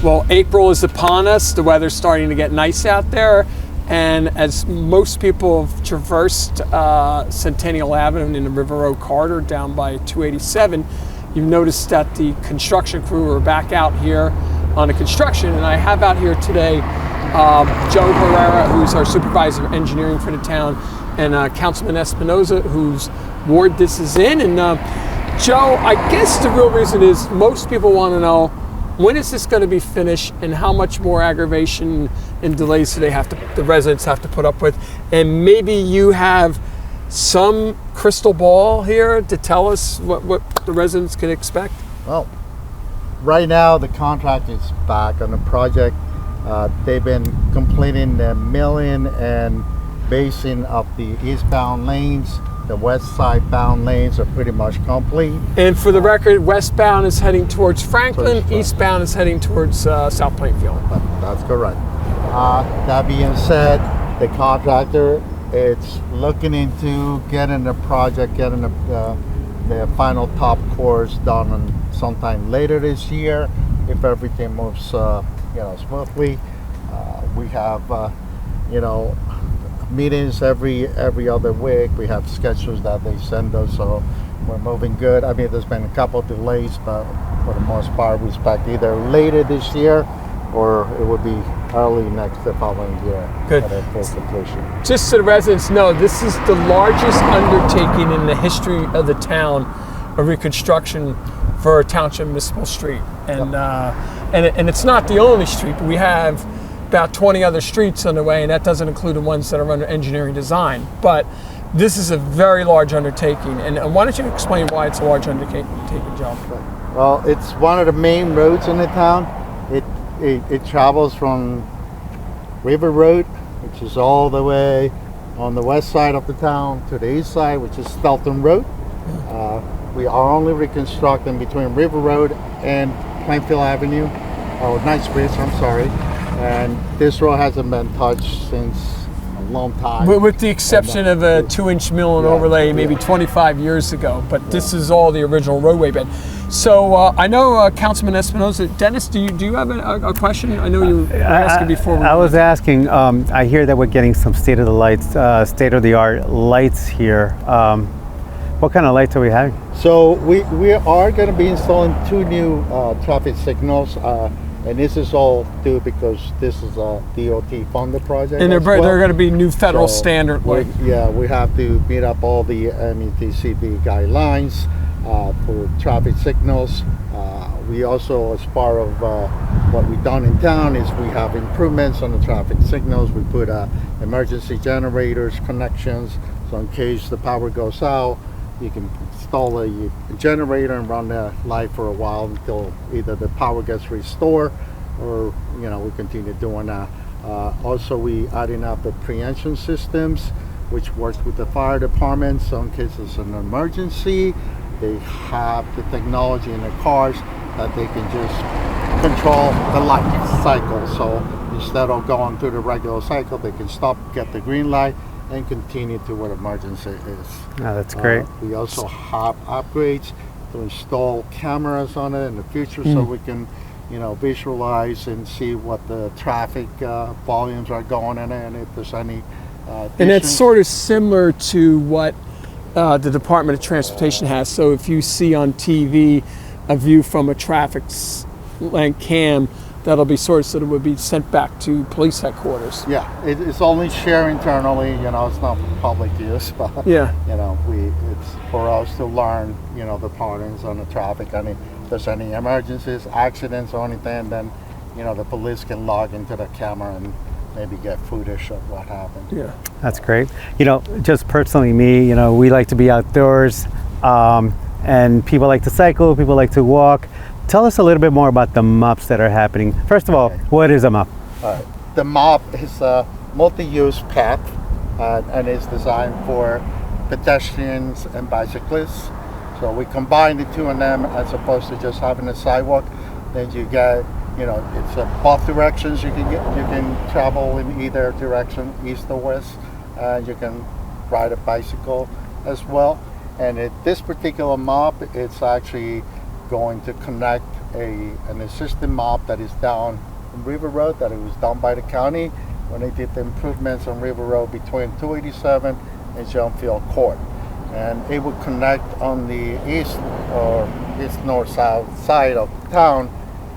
Well, April is upon us. The weather's starting to get nice out there. And as most people have traversed Centennial Avenue in the River Road corridor down by 287, you've noticed that the construction crew are back out here on the construction. And I have out here today Joe Herrera, who's our supervisor of engineering for the town, and Councilman Espinoza, whose ward this is in. And Joe, I guess the real reason is most people want to know, when is this going to be finished, and how much more aggravation and delays do the residents have to put up with? And maybe you have some crystal ball here to tell us what the residents can expect? Well, right now the contract is back on the project. They've been completing the milling and basing of the eastbound lanes. The west side bound lanes are pretty much complete. And for the record, westbound is heading towards Franklin, eastbound is heading towards South Plainfield. That's correct. That being said, the contractor is looking into getting the project, getting the final top course done sometime later this year, if everything moves smoothly. We have meetings every other week. We have schedules that they send us, so we're moving good. I mean, there's been a couple of delays, but for the most part, we expect either later this year or it would be early the following year. Good. For full completion. Just so the residents know, this is the largest undertaking in the history of the town of reconstruction for a township municipal street, and and it's not the only street, but we have about 20 other streets on the way, and that doesn't include the ones that are under engineering design. But this is a very large undertaking, and why don't you explain why it's a large undertaking, Joe? Well, it's one of the main roads in the town. It travels from River Road, which is all the way on the west side of the town, to the east side, which is Stelton Road. We are only reconstructing between River Road and Plainfield Avenue, or Knightsbridge, I'm sorry. And this road hasn't been touched since a long time. With the exception of a 2-inch mill and overlay maybe 25 years ago, but this is all the original roadway bed. So I know Councilman Espinoza. Dennis, do you have a question? I know you were asking before. I was asking, I hear that we're getting some state-of-the-art lights here. What kind of lights are we having? So we are going to be installing 2 new traffic signals. And this is all due because this is a DOT funded project. And they're going to be new federal standard. We have to meet up all the METCD guidelines for traffic signals. We also, as part of what we've done in town, is we have improvements on the traffic signals. We put emergency generators, connections, so in case the power goes out, you can install a generator and run the light for a while until either the power gets restored or we continue doing that. Also, we adding up the preemption systems, which works with the fire department. So in case it's an emergency, they have the technology in the cars that they can just control the light cycle. So instead of going through the regular cycle, they can stop, get the green light, and continue to what emergency is. Oh, that's great. We also have upgrades to install cameras on it in the future, so we can, visualize and see what the traffic volumes are going in it, and if there's any. And it's sort of similar to what the Department of Transportation has. So if you see on TV a view from a traffic lane cam, that'll be sort of so that it would be sent back to police headquarters. Yeah, it's only shared internally, it's not public use, but it's for us to learn, the patterns on the traffic, and if there's any emergencies, accidents or anything, then, the police can log into the camera and maybe get footage of what happened. Yeah. That's great. Just personally me, we like to be outdoors, and people like to cycle, people like to walk. Tell us a little bit more about the mops that are happening. First of all, what is a mop? The mop is a multi-use path, and it's designed for pedestrians and bicyclists. So we combine the two of them as opposed to just having a sidewalk. Then you get, it's both directions. You can travel in either direction, east or west. You can ride a bicycle as well. And this particular mop, it's actually going to connect an existing mop that is down on River Road that it was done by the county when they did the improvements on River Road between 287 and John Field Court. And it would connect on the east or east north south side of town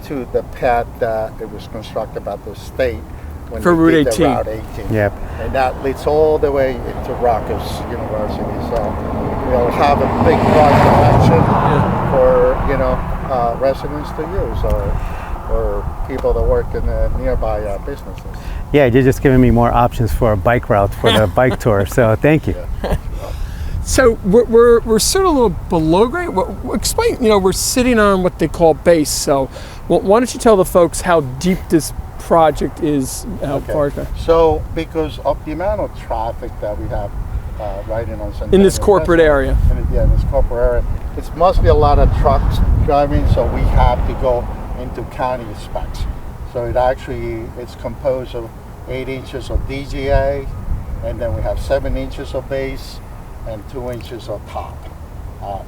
to the path that it was constructed by the state when For they Route did the 18. Route 18. Yep. And that leads all the way into Rutgers University. So we'll have a big cross connection for residents to use or people that work in the nearby businesses. Yeah, you're just giving me more options for a bike route for the bike tour. So thank you. Yeah. So we're sort of a little below grade. Explain, we're sitting on what they call base. So why don't you tell the folks how deep this project is, how far it goes? So because of the amount of traffic that we have riding on Centennial, In this corporate area. in this corporate area, it's mostly a lot of trucks driving, so we have to go into county specs. So it's composed of 8 inches of DGA, and then we have 7 inches of base and 2 inches of top.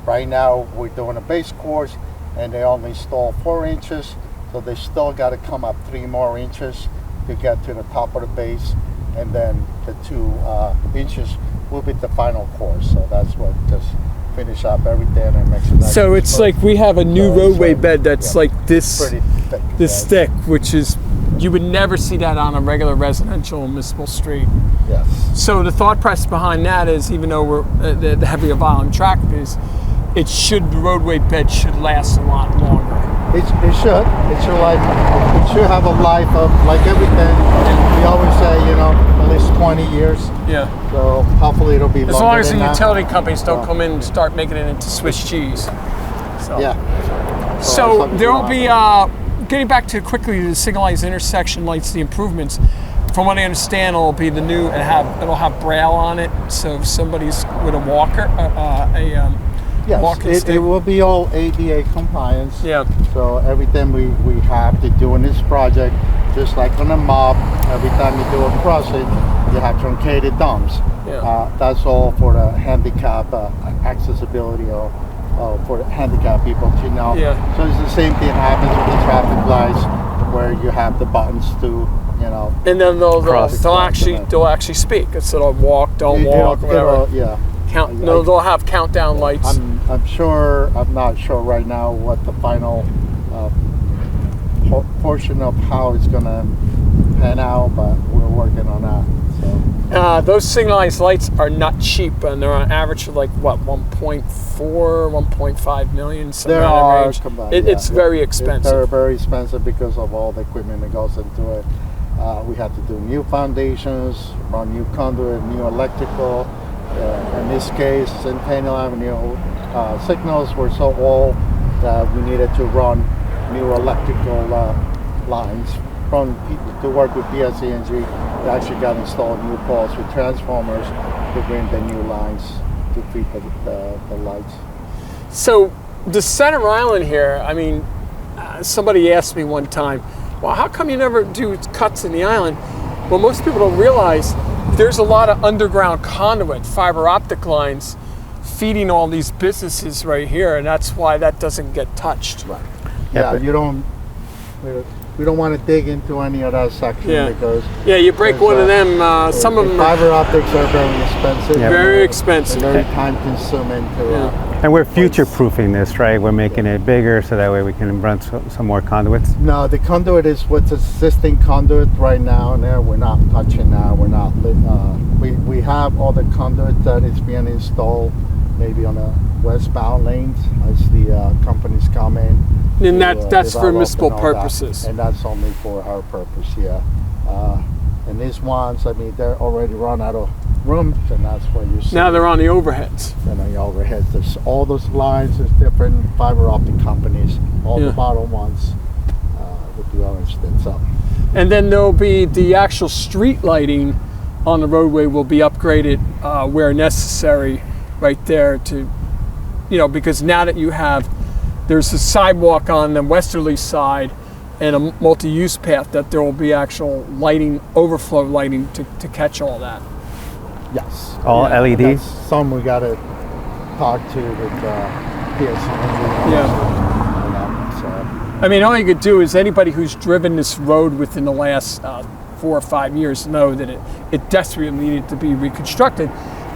Right now we're doing a base course and they only install 4 inches, so they still got to come up 3 more inches to get to the top of the base, and then the 2 inches will be the final course. So that's what just finish up everything and makes it nice. So it's like we have a new roadway bed that's like this pretty thick. this thick, which is, you would never see that on a regular residential municipal street. Yes. So the thought process behind that is, even though we're the heavier volume traffic is, the roadway bed should last a lot longer. It should. It should have a life of, like everything. We always say, at least 20 years. Yeah. So hopefully it'll be As longer long as the than that. utility companies don't come in and start making it into Swiss cheese. So. Yeah. So there will be, getting back to quickly the signalized intersection lights, the improvements. From what I understand, it'll be it'll have braille on it. So if somebody's with a walker, Yes, it will be all ADA compliance. Yeah. So everything we have to do in this project, just like on a mob, every time you do a crossing, you have truncated dumps. Yeah. That's all for the handicap accessibility or for the handicapped people to know. Yeah. So it's the same thing happens with the traffic lights, where you have the buttons to, And then Cross. they'll actually speak instead of walk, don't walk, whatever. Yeah. They'll have countdown lights. I'm not sure right now what the final portion of how it's gonna pan out, but we're working on that. So Those signalized lights are not cheap, and they're on average of 1.4, 1.5 million. It's very expensive. They're very expensive because of all the equipment that goes into it. We had to do new foundations, run new conduit, new electrical. In this case, Centennial Avenue signals were so old that we needed to run new electrical lines to work with PSE&G. They actually got installed new poles with transformers to bring the new lines to feed the lights. So the center island here, somebody asked me one time, well, how come you never do cuts in the island? Well, most people don't realize there's a lot of underground conduit, fiber optic lines feeding all these businesses right here, and that's why that doesn't get touched. Right. Yeah, we don't want to dig into any of that section because you break one of them. Some of them are fiber optics are very expensive. Yeah. very expensive. Very time consuming to. And we're future-proofing this, right? We're making it bigger so that way we can run some more conduits. No, the conduit is what's existing conduit right now, and there we're not touching now. We're not. We have all the conduit that is being installed, maybe on the westbound lanes as the companies come in. And that's for develop municipal and all purposes. that. And that's only for our purpose, yeah. And these ones, they're already run out of room, and that's where you see. Now they're on the overheads. And on the overheads, there's all those lines, there's different fiber optic companies, all the bottom ones with the orange things up. And then there'll be the actual street lighting on the roadway will be upgraded where necessary right there to, because now that there's a sidewalk on the westerly side and a multi-use path, that there will be actual lighting, overflow lighting to catch all that. Yes. All LEDs? That's some we got to talk to with PSE. I mean, all you could do is anybody who's driven this road within the last 4 or 5 years know that it desperately needed to be reconstructed.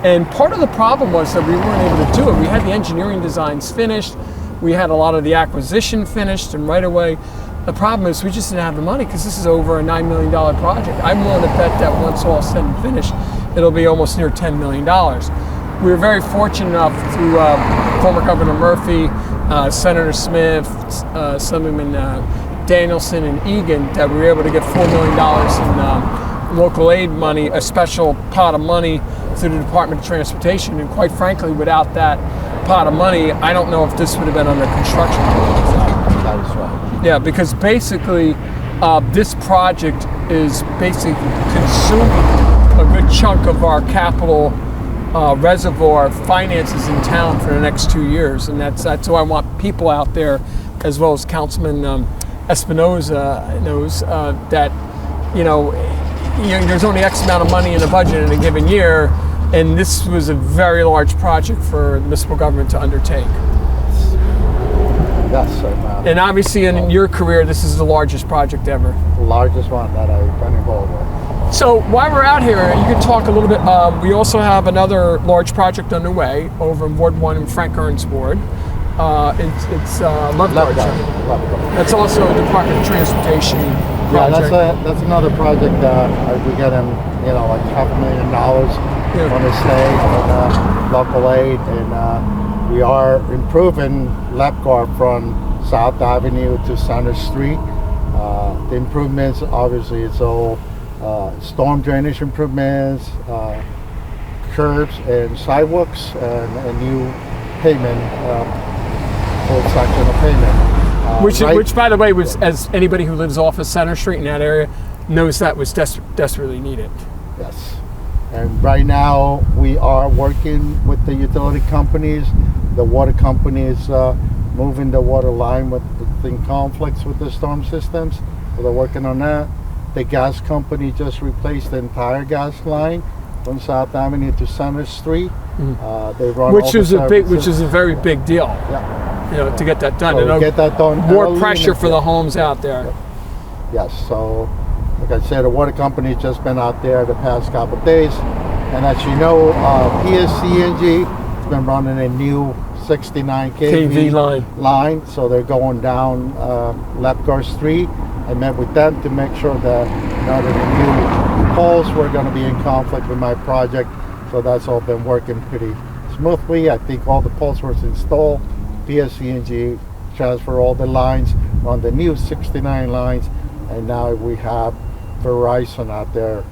And part of the problem was that we weren't able to do it. We had the engineering designs finished, we had a lot of the acquisition finished and right away. The problem is we just didn't have the money because this is over a $9 million project. I'm willing to bet that once all said and finished, it'll be almost near $10 million. We were very fortunate enough through former Governor Murphy, Senator Smith, Assemblyman Danielson, and Egan that we were able to get $4 million in local aid money, a special pot of money through the Department of Transportation. And quite frankly, without that pot of money, I don't know if this would have been under construction. That is right. Yeah, because basically this project is basically consuming a good chunk of our capital reservoir finances in town for the next 2 years, and that's why I want people out there, as well as Councilman Espinoza knows that there's only X amount of money in the budget in a given year, and this was a very large project for the municipal government to undertake. Yes, and obviously in your career, this is the largest project ever. the largest one that I've been involved with. So while we're out here, you can talk a little bit. We also have another large project underway over in Ward 1 in Frank Ern's ward. It's Love Garden. That's also a Department of Transportation project. Yeah, that's another project we get in, like $500,000 on the state and local aid, and we are improving Lapgar from South Avenue to Center Street. The improvements, obviously, it's all storm drainage improvements, curbs and sidewalks, and a new pavement, full section of pavement. Which, by the way, was, as anybody who lives off of Center Street in that area knows, that was desperately needed. Yes. And right now we are working with the utility companies. The water companies moving the water line in conflicts with the storm systems. So they're working on that. The gas company just replaced the entire gas line from South Avenue to Center Street. They run which is a very big deal. Yeah. To get that done. So get that done. More pressure for the homes out there. Yes. So, like I said, the water company's just been out there the past couple of days, and as you know, PSCNG has been running a new 69 kV line. So they're going down Lapgar Street. I met with them to make sure that the new poles were going to be in conflict with my project. So that's all been working pretty smoothly. I think all the poles were installed. PSCNG transfer all the lines on the new 69 lines, and now we have Verizon out there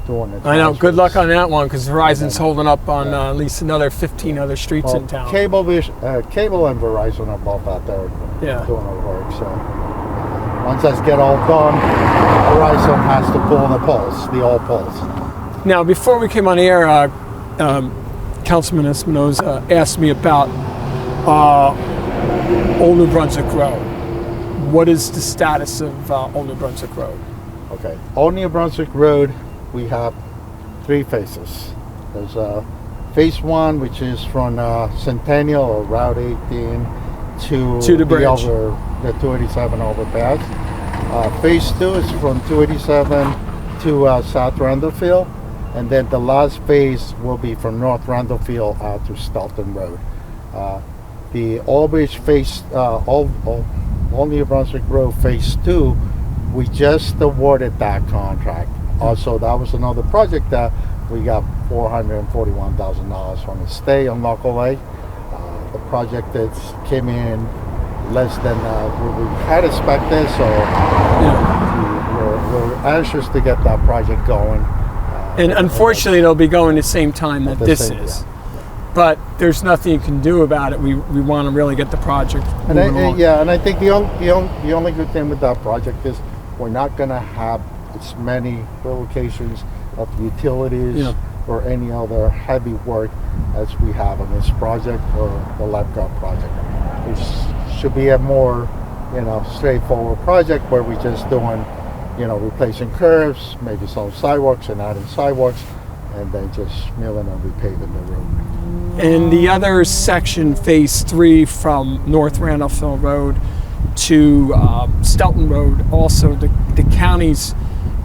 doing it. I know. Good luck on that one, because Verizon's holding up on at least another 15 other streets in town. Cable and Verizon are both out there doing the work. So once that's get all done, Verizon has to pull the poles, the old poles. Now, before we came on air, Councilman Espinoza asked me about Old New Brunswick Road. What is the status of Old New Brunswick Road? Okay, Old New Brunswick Road, we have 3 phases. There's phase 1, which is from Centennial or Route 18 to the bridge, the 287 overpass. Phase 2 is from 287 to South Randallfield, and then the last phase will be from North Randallfield out to Stelton Road. The Albridge phase, Old New Brunswick Road phase 2, we just awarded that contract. Also, that was another project that we got $441,000 from the state on local aid. The project that came in less than we had expected, so we're anxious to get that project going. And unfortunately, it'll be going the same time that this is. But there's nothing you can do about it. We want to really get the project moving on. And I think the only good thing with that project is we're not going to have as many relocations of utilities or any other heavy work as we have on this project or the Lapgar project. It should be a more straightforward project where we're just doing replacing curves, maybe some sidewalks and adding sidewalks, and then just milling and repaving the road. And the other section, phase 3 from North Randallfield Road to Stelton Road. Also, the county's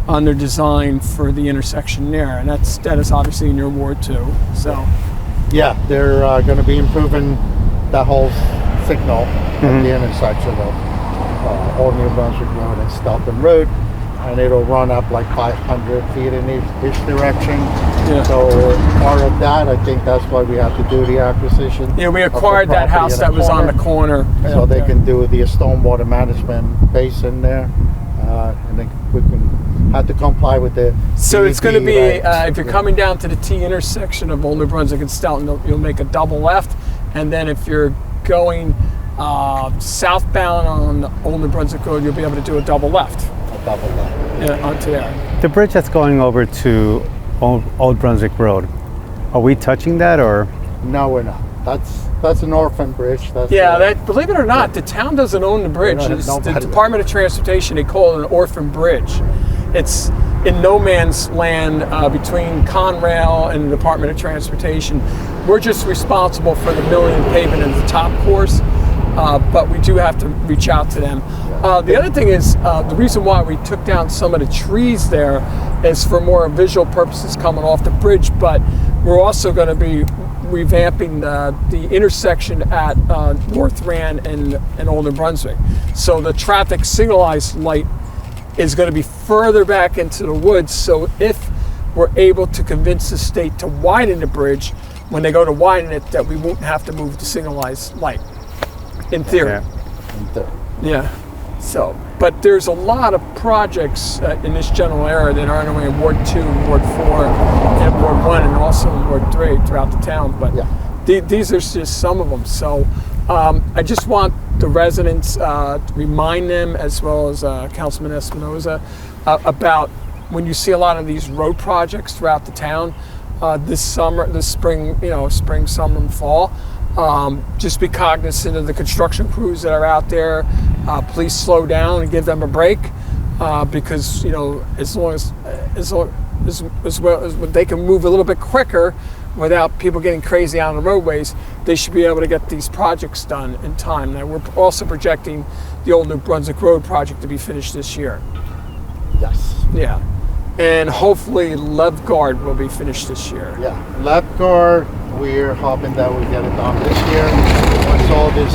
under design for the intersection there, and that is obviously in your ward too. So, yeah, they're going to be improving that whole signal at the intersection of Old New Brunswick Road and Stelton Road, and it'll run up like 500 feet in each direction. Yeah. So part of that, I think that's why we have to do the acquisition. Yeah, we acquired that house that was on the corner. So they can do the stormwater management basin there, and then we can have to comply with the. So it's going to be, if you're Yeah. coming down to the T intersection of Old New Brunswick and Stelton, you'll make a double left, and then if you're going southbound on Old New Brunswick Road, you'll be able to do a double left. A double left. Onto there. The bridge that's going over to Old Brunswick Road, are we touching that or? No, we're not. That's an orphan bridge. That's That, believe it or not, the town doesn't own the bridge. No, It's the nobody- Department of Transportation, they call it an orphan bridge. It's in no man's land between Conrail and the Department of Transportation. We're just responsible for the milling and paving of the top course, but we do have to reach out to them. The other thing is, the reason why we took down some of the trees there is for more visual purposes coming off the bridge, but we're also going to be revamping the intersection at North Rand and Old New Brunswick. So the traffic signalized light is going to be further back into the woods. So if we're able to convince the state to widen the bridge, when they go to widen it, that we won't have to move the signalized light, in theory. Yeah. So, but there's a lot of projects in this general area that are underway in Ward 2, Ward 4, and Ward 1, and also in Ward 3 throughout the town. But these are just some of them. So I just want the residents to remind them, as well as Councilman Espinoza, about when you see a lot of these road projects throughout the town this spring, spring, summer, and fall. Just be cognizant of the construction crews that are out there. Please slow down and give them a break, because as long as well as they can move a little bit quicker without people getting crazy on the roadways, they should be able to get these projects done in time. Now, we're also projecting the Old New Brunswick Road project to be finished this year. Yes. Yeah. And hopefully Levgard will be finished this year. Yeah, Levgard, we're hoping that we get it done this year. Once all these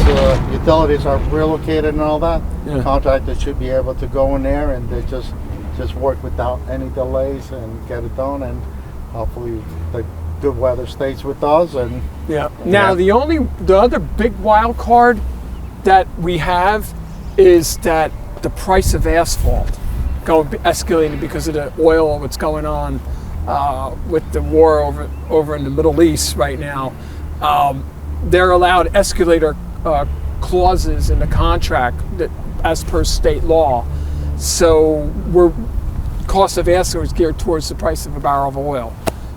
utilities are relocated and all that, contractors should be able to go in there and they just work without any delays and get it done. And hopefully the good weather stays with us. And now the other big wild card that we have is that the price of asphalt escalated because of the oil, what's going on with the war over in the Middle East right now. They're allowed escalator clauses in the contract that, as per state law. So cost of asphalt is geared towards the price of a barrel of oil.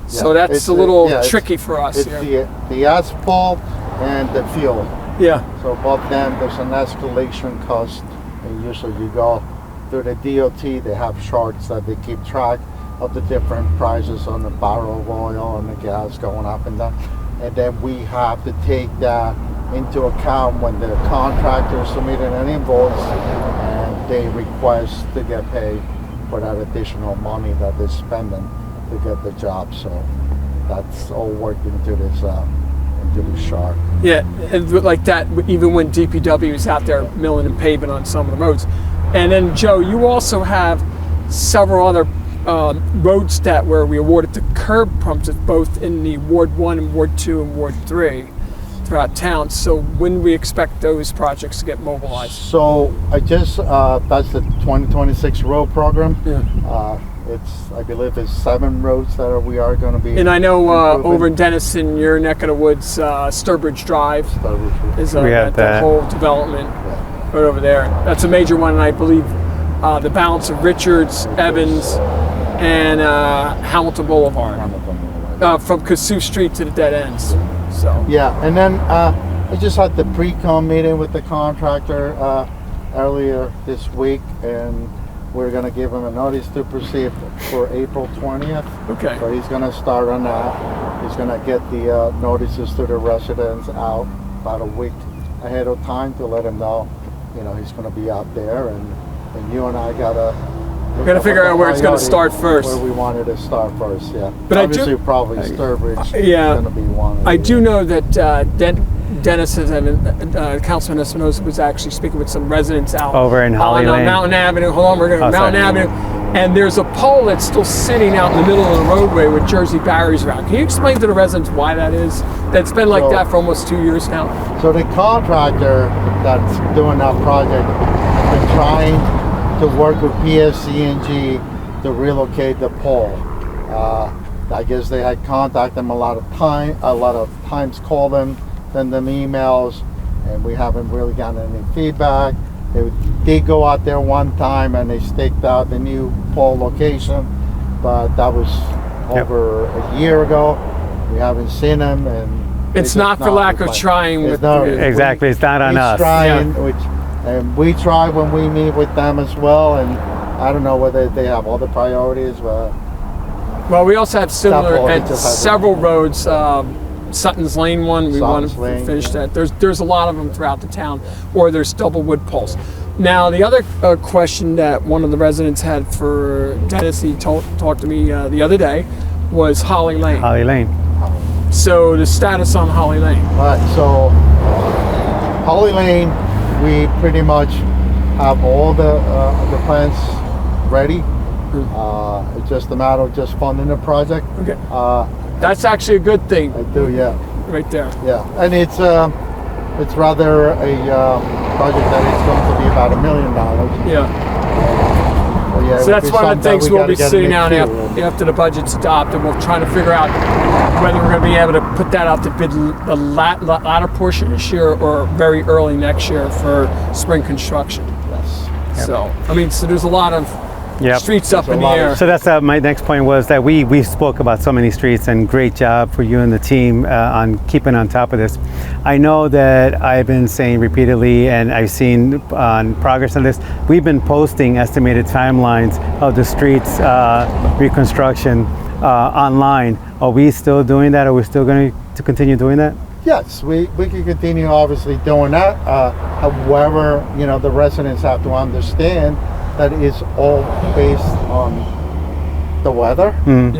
So that's a little tricky for us it's here. The asphalt and the fuel. Yeah. So both them, there's an escalation cost, and usually you go through the DOT, they have charts that they keep track of the different prices on the barrel of oil and the gas going up and down. And then we have to take that into account when the contractor submitted an invoice and they request to get paid for that additional money that they're spending to get the job. So that's all worked into this chart. Yeah, and like that, even when DPW is out there milling and paving on some of the roads. And then, Joe, you also have several other roads where we awarded the curb pumps, both in the Ward 1 and Ward 2 and Ward 3 throughout town. So when we expect those projects to get mobilized? So I just, that's the 2026 road program. Yeah. I believe it's 7 roads that we are going to be. And I know over in Denison, your neck of the woods, Sturbridge Drive is that whole development right over there. That's a major one, and I believe the balance of Richards, Evans, and Hamilton Boulevard, from Kasuth Street to the dead ends. So yeah, and then I just had the pre-com meeting with the contractor earlier this week, and we're going to give him a notice to proceed for April 20th. Okay. So he's going to start on that. He's going to get the notices to the residents out about a week ahead of time to let them know you know, he's going to be out there, and you and I gotta figure out where it's going to start first. Where we wanted to start first, yeah. But obviously probably Sturbridge is going to be one. I do know that Dennis has, Councilman Espinosa was actually speaking with some residents out over in Holly Lane. Mountain Avenue. Hold on, we're going to Mountain Avenue. And there's a pole that's still sitting out in the middle of the roadway with Jersey barriers around. Can you explain to the residents why that is? That's been like that for almost 2 years now. So the contractor that's doing that project has been trying to work with PSC&G to relocate the pole. I guess they had contacted them a lot of times, called them, send them emails, and we haven't really gotten any feedback. They did go out there one time and they staked out the new pole location, but that was over a year ago. We haven't seen them, and it's not for lack of trying. Exactly, it's not on us. Trying, and we try when we meet with them as well, and I don't know whether they have other priorities, but well, we also have similar at several roads. Sutton's Lane one, we want to finish that. There's a lot of them throughout the town, or there's double wood poles. Now, the other question that one of the residents had for Dennis, he talked to me the other day, was Holly Lane. Holly Lane. So the status on Holly Lane. All right, so Holly Lane, we pretty much have all the plans ready. It's just a matter of just funding the project. Okay. That's actually a good thing. I do, yeah. Right there. Yeah, and it's rather a project that is going to be about $1 million. Yeah. So that's one of the things we'll be sitting down after the budget's adopted. We'll try to figure out whether we're going to be able to put that out to bid the latter portion this year or very early next year for spring construction. Yes. So, I mean, so there's a lot of streets up in the air. So that's my next point was that we spoke about so many streets, and great job for you and the team on keeping on top of this. I know that I've been saying repeatedly, and I've seen on progress on this, we've been posting estimated timelines of the streets reconstruction online. Are we still doing that? Are we still going to continue doing that? Yes, we can continue obviously doing that. However, you know, the residents have to understand that is all based on the weather and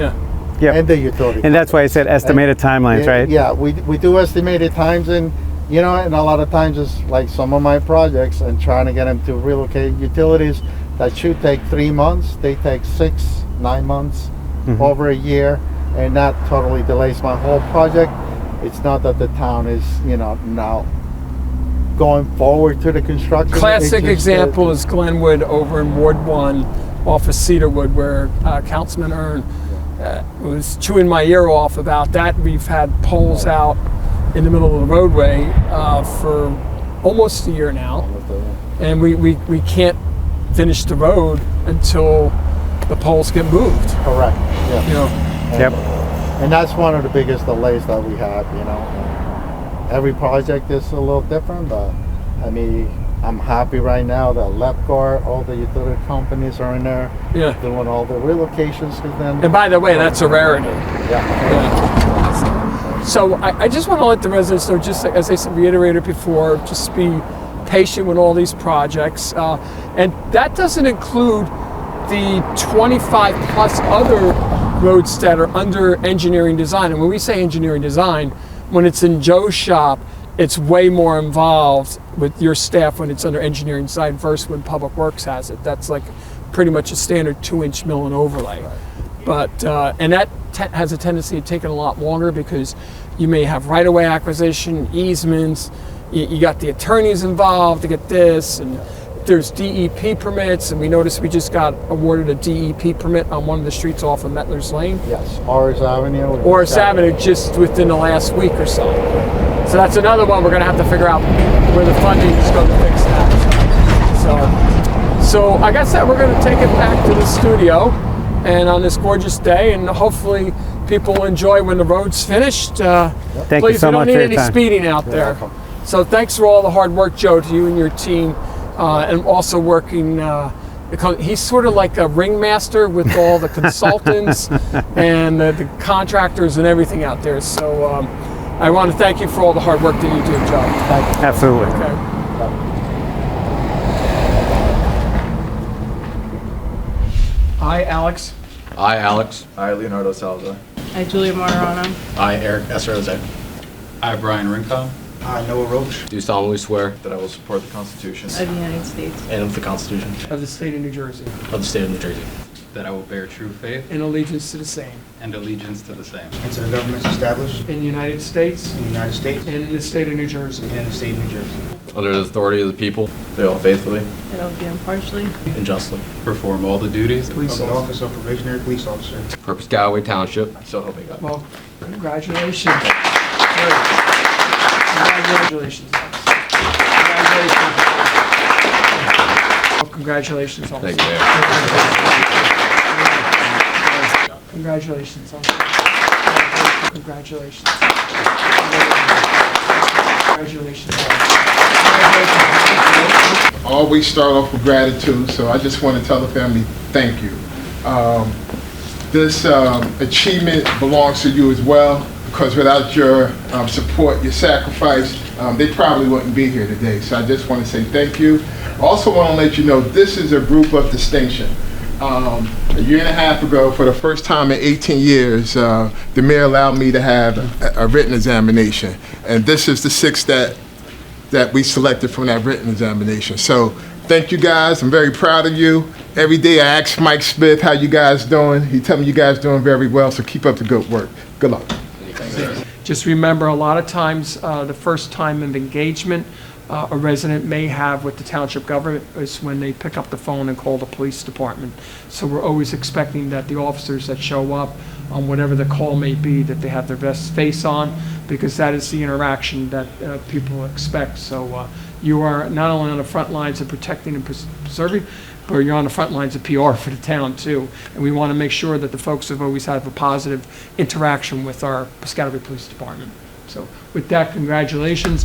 the utility. And that's why I said estimated timelines, right? Yeah, we do estimated times, and you know, and a lot of times it's like some of my projects and trying to get them to relocate utilities that should take 3 months, they take 6-9 months, over a year, and that totally delays my whole project. It's not that the town is, you know, now going forward to the construction. Classic example is Glenwood over in Ward 1 off of Cedarwood, where Councilman Earn was chewing my ear off about that. We've had poles out in the middle of the roadway for almost a year now, and we can't finish the road until the poles get moved. Correct. Yeah. You know. And that's one of the biggest delays that we have, you know. Every project is a little different, but I mean, I'm happy right now that Lepcar, all the utility companies are in there doing all the relocations. And by the way, that's a rarity. Yeah. So I just want to let the residents know, just as I reiterated before, just be patient with all these projects. And that doesn't include the 25 plus other roads that are under engineering design. And when we say engineering design, when it's in Joe's shop, it's way more involved with your staff when it's under engineering design versus when Public Works has it. That's like pretty much a standard 2-inch mill and overlay. But and that has a tendency of taking a lot longer because you may have right-of-way acquisition, easements, you got the attorneys involved to get this, and there's DEP permits, and we noticed we just got awarded a DEP permit on one of the streets off of Mettler's Lane. Yes, Oris Avenue. Oris Avenue, just within the last week or so. So that's another one we're going to have to figure out where the funding is going to fix that. So like I said, we're going to take it back to the studio, and on this gorgeous day, and hopefully people will enjoy when the road's finished. Thank you so much for your time. Please, we don't need any speeding out there. So thanks for all the hard work, Joe, to you and your team. And also working, he's sort of like a ringmaster with all the consultants and the contractors and everything out there. So I want to thank you for all the hard work that you do, Joe. Absolutely. Okay. I, Alex, I, Alex. I, Leonardo Salazar. I, Julia Martirano. I, Eric Esroze. I, Brian Rincon. I, Noah Roach. Do solemnly swear That I will support the Constitution Of the United States. And of the Constitution of the State of New Jersey, of the State of New Jersey. That I will bear true faith in allegiance to the same, and allegiance to the same. And to the governments established in the United States in the United States and in the State of New Jersey, and the state of New Jersey. under the authority of the people, that I will faithfully That I will be impartially. And justly. Perform all the duties police Of the officer. office of probationary police officer. for Piscataway Township. so help me God. Well, congratulations. Congratulations. Congratulations. Well, congratulations. Thank you, Mayor. Congratulations. Congratulations. Congratulations. Always start off with gratitude, so I just want to tell the family thank you. This achievement belongs to you as well, because without your support, your sacrifice, they probably wouldn't be here today. So I just want to say thank you. Also want to let you know this is a group of distinction. A year and a half ago, for the first time in 18 years, the mayor allowed me to have a written examination. And this is the sixth that we selected from that written examination. So thank you guys. I'm very proud of you. Every day I ask Mike Smith, how you guys doing? He tell me you guys doing very well, so keep up the good work. Good luck. Just remember, a lot of times, the first time of engagement a resident may have with the township government is when they pick up the phone and call the police department. So we're always expecting that the officers that show up on whatever the call may be, that they have their best face on, because that is the interaction that people expect. So you are not only on the front lines of protecting and preserving, but you're on the front lines of PR for the town too. And we want to make sure that the folks have always had a positive interaction with our Piscataway Police Department. So with that, congratulations.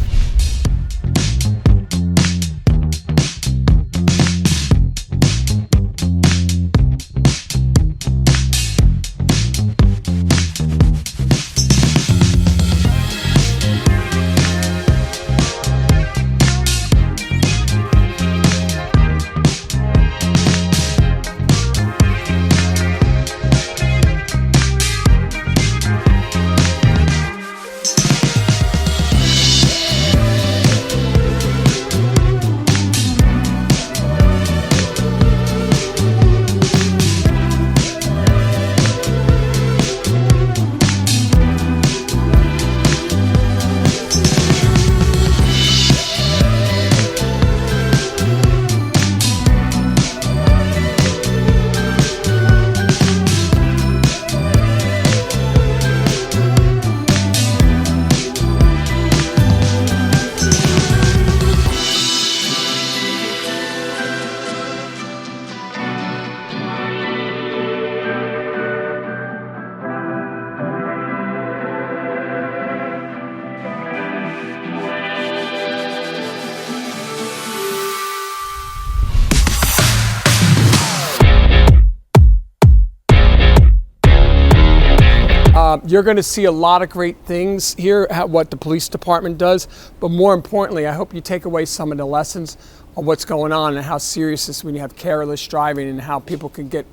You're going to see a lot of great things here at what the police department does, but more importantly, I hope you take away some of the lessons of what's going on and how serious it is when you have careless driving and how people can get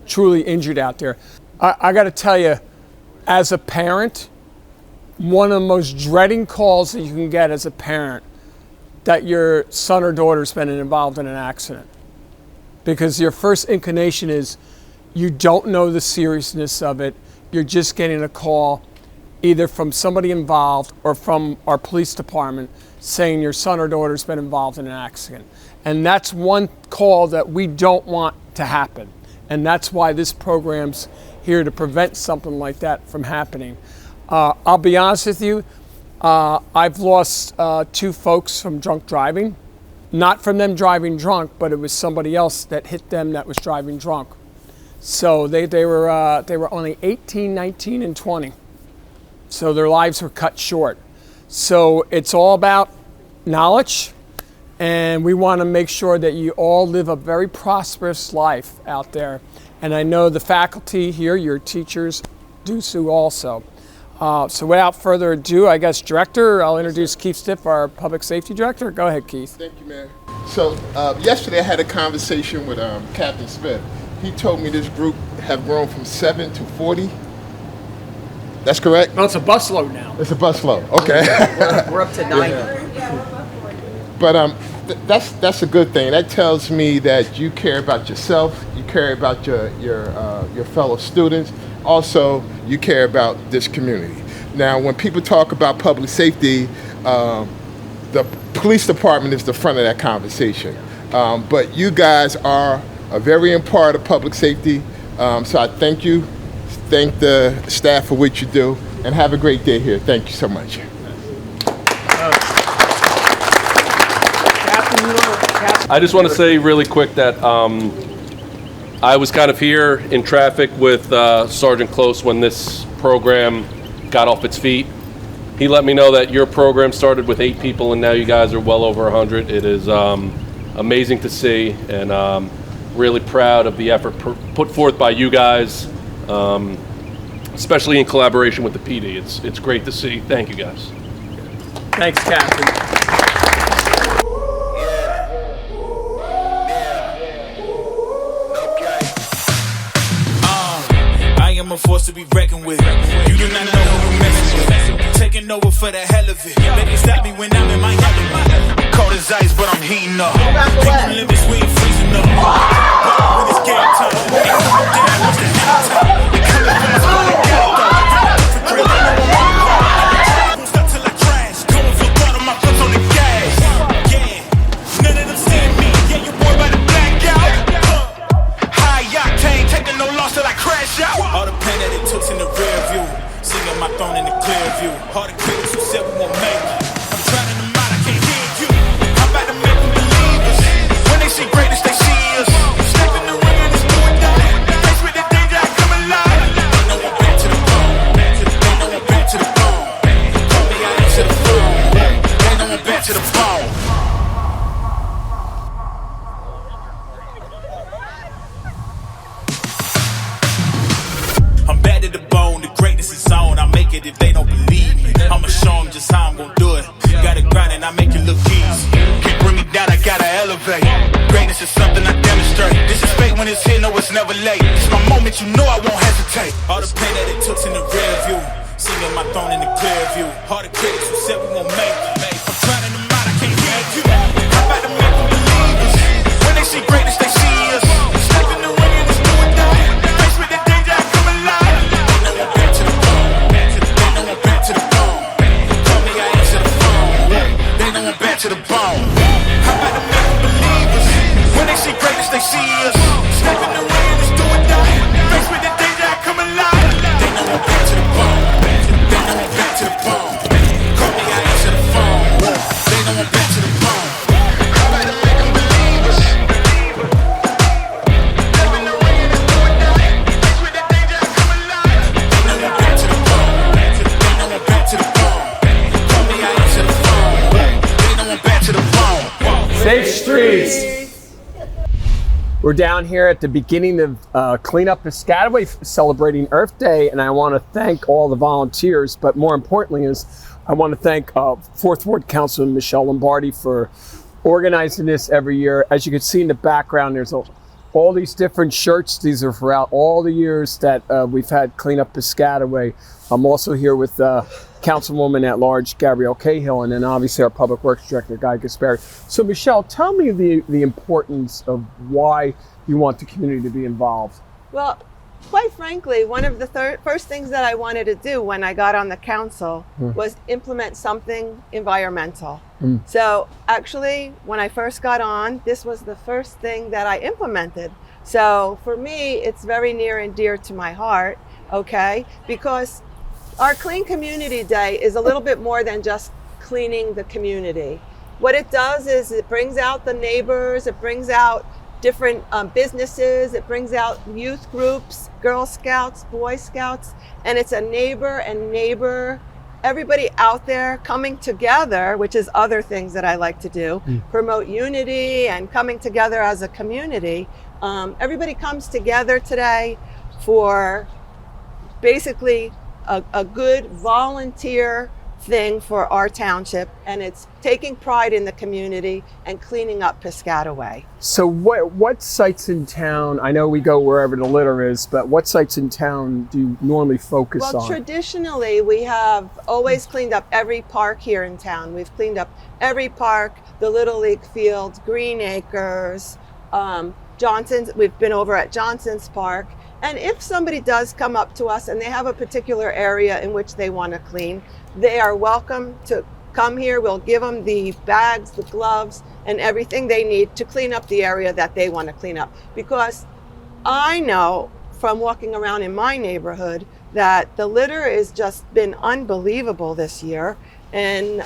truly injured out there. I got to tell you, as a parent, one of the most dreading calls that you can get as a parent, that your son or daughter's been involved in an accident. Because your first inclination is you don't know the seriousness of it. You're just getting a call either from somebody involved or from our police department saying your son or daughter's been involved in an accident. And that's one call that we don't want to happen. And that's why this program's here to prevent something like that from happening. I'll be honest with you, I've lost 2 folks from drunk driving. Not from them driving drunk, but it was somebody else that hit them that was driving drunk. So they were only 18, 19, and 20. So their lives were cut short. So it's all about knowledge, and we want to make sure that you all live a very prosperous life out there. And I know the faculty here, your teachers, do so also. So without further ado, I guess, Director, I'll introduce Keith Stiff, our Public Safety Director. Go ahead, Keith. Thank you, Mayor. So yesterday I had a conversation with Captain Smith, he told me this group have grown from 7 to 40. That's correct? Well, it's a busload now. It's a busload. Okay. We're up to 90. But that's a good thing. That tells me that you care about yourself, you care about your fellow students. Also, you care about this community. Now, when people talk about public safety, the police department is the front of that conversation. But you guys are a very important part of public safety. So I thank you, thank the staff for what you do, and have a great day here. Thank you so much. I just want to say really quick that I was kind of here in traffic with Sergeant Close when this program got off its feet. He let me know that your program started with 8 people and now you guys are well over 100. It is amazing to see, and really proud of the effort put forth by you guys, especially in collaboration with the PD. It's great to see. Thank you guys. Thanks, Captain. I'm a force to be reckoned with. You do not know who you're messing with. Taking over for the hell of it. They can stop me when I'm in my element. Cold as ice, but I'm heating up. People limits, we ain't freezing up. When it's game time, they come down, what's the hell time? They come fast, but they get it. Stuck till I crash. Going for blood on my foot on the gas. Yeah, none of them seeing me. Yeah, your boy by the blackout. High octane, taking no loss till I crash out. All the pain that it took in the rear view, seeing my throne in the clear view. All the critics who said we won't make it, I'm drowning them out, I can't hear you. I'm about to make them believe us. When they see greatness, they see us. Step in the ring and it's do or die. Face with the danger, I come alive. They know I'm back to the bone. They know I'm back to the bone. Call me, I answer the phone. They know I'm back to the bone. I'm bad to the bone, the greatness is on. I make it if they don't believe me. I'ma show them just how I'm gon' do it. Gotta grind and I make it look easy. Can't bring me down, I gotta elevate. Greatness is something I demonstrate. This is fate when it's here, no it's never late. It's my moment, you know I won't hesitate. All the pain that it took in the rear view, seeing my throne in the clear view. All the critics who said we won't make it, I'm drowning them out, I can't hear you. I'm about to make them believe us. When they see greatness, they see us. Step in the ring and it's do or die. Face with the danger, I come alive. They know I'm back to the bone. They know I'm back to the bone. Call me, I answer the phone. They know I'm back to the bone. I'm about to make them believe us. When they see greatness, they see us. Step in the ring and it's do or die. Face with the danger, I come alive. They know I'm back to the bone. They know I'm back to the bone. Call me, I answer the phone. They know I'm back to the bone. I'm about to make them believe us. Step in the ring and it's do or die. Face with the danger, I come alive. They know I'm back to the bone. They know I'm back to the bone. Call me, I answer the phone. They know I'm back to the bone. Safe streets. We're down here at the beginning of Clean Up Piscataway, celebrating Earth Day, and I want to thank all the volunteers, but more importantly is I want to thank 4th Ward Councilman Michelle Lombardi for organizing this every year. As you can see in the background, there's all these different shirts. These are throughout all the years that we've had Clean Up Piscataway. I'm also here with Councilwoman at Large Gabrielle Cahill, and then obviously our Public Works Director Guy Gaspari. So Michelle, tell me the importance of why you want the community to be involved. Well, quite frankly, one of the first things that I wanted to do when I got on the council was implement something environmental. So actually, when I first got on, this was the first thing that I implemented. So for me, it's very near and dear to my heart, okay? Because our Clean Community Day is a little bit more than just cleaning the community. What it does is it brings out the neighbors, it brings out different businesses, it brings out youth groups, Girl Scouts, Boy Scouts, and it's a neighbor, everybody out there coming together, which is other things that I like to do, promote unity and coming together as a community. Everybody comes together today for basically a good volunteer thing for our township, and it's taking pride in the community and cleaning up Piscataway. So what sites in town, I know we go wherever the litter is, but what sites in town do you normally focus Well, on? traditionally, we have always cleaned up every park here in town. We've cleaned up every park, the Little League fields, Green Acres, Johnson's. We've been over at Johnson's Park. And if somebody does come up to us and they have a particular area in which they want to clean, they are welcome to come here. We'll give them the bags, the gloves, and everything they need to clean up the area that they want to clean up. Because I know from walking around in my neighborhood that the litter has just been unbelievable this year. And,